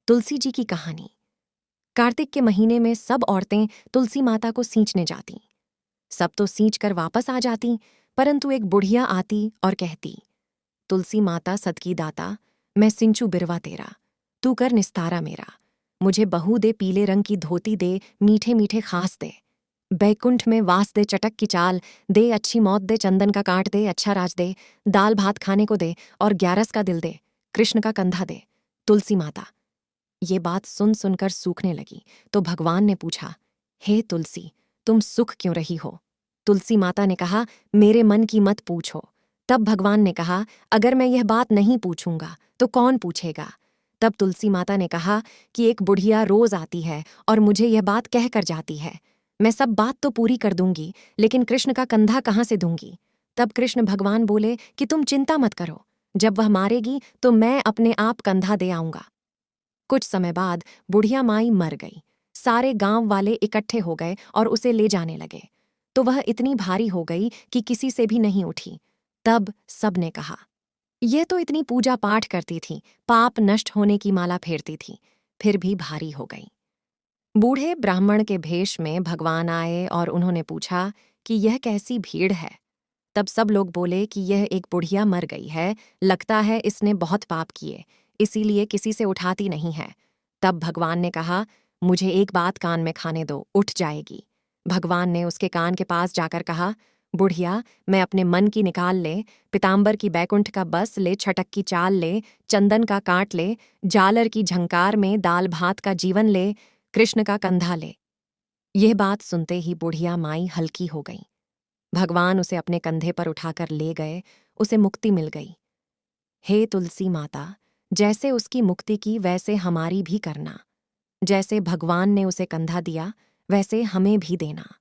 तुलसी जी की कहानी। कार्तिक के महीने में सब औरतें तुलसी माता को सींचने जाती। सब तो सींच कर वापस आ जाती, परंतु एक बुढ़िया आती और कहती, तुलसी माता सदकी दाता, मैं सिंचू बिरवा तेरा, तू कर निस्तारा मेरा। मुझे बहू दे, पीले रंग की धोती दे, मीठे मीठे खास दे, बैकुंठ में वास दे, चटक की चाल दे, अच्छी मौत दे, चंदन का काट दे, अच्छा राज दे, दाल भात खाने को दे, और 11 का दिल दे, कृष्ण का कंधा दे, तुलसी माता। ये बात सुन सुनकर सूखने लगी तो भगवान ने पूछा, हे तुलसी, तुम सुख क्यों रही हो? तुलसी माता ने कहा, मेरे मन की मत पूछो। तब भगवान ने कहा, अगर मैं यह बात नहीं पूछूंगा तो कौन पूछेगा? तब तुलसी माता ने कहा कि एक बुढ़िया रोज आती है और मुझे यह बात कह कर जाती है। मैं सब बात तो पूरी कर दूंगी, लेकिन कृष्ण का कंधा कहाँ से दूंगी? तब कृष्ण भगवान बोले कि तुम चिंता मत करो, जब वह मारेगी तो मैं अपने आप कंधा दे आऊंगा। कुछ समय बाद बुढ़िया माई मर गई। सारे गांव वाले इकट्ठे हो गए और उसे ले जाने लगे, तो वह इतनी भारी हो गई कि किसी से भी नहीं उठी। तब सबने कहा, यह तो इतनी पूजा पाठ करती थी, पाप नष्ट होने की माला फेरती थी, फिर भी भारी हो गई। बूढ़े ब्राह्मण के भेष में भगवान आए और उन्होंने पूछा कि यह कैसी भीड़ है? तब सब लोग बोले कि यह एक बुढ़िया मर गई है, लगता है इसने बहुत पाप किए, इसीलिए किसी से उठाती नहीं है। तब भगवान ने कहा, मुझे एक बात कान में खाने दो, उठ जाएगी। भगवान ने उसके कान के पास जाकर कहा, बुढ़िया, मैं अपने मन की निकाल ले, पितांबर की बैकुंठ का बस ले, छटक की चाल ले, चंदन का काट ले, जालर की झंकार में दाल भात का जीवन ले, कृष्ण का कंधा ले। यह बात सुनते ही बुढ़िया माई हल्की हो गई। भगवान उसे अपने कंधे पर उठाकर ले गए, उसे मुक्ति मिल गई। हे तुलसी माता, जैसे उसकी मुक्ति की वैसे हमारी भी करना। जैसे भगवान ने उसे कंधा दिया, वैसे हमें भी देना।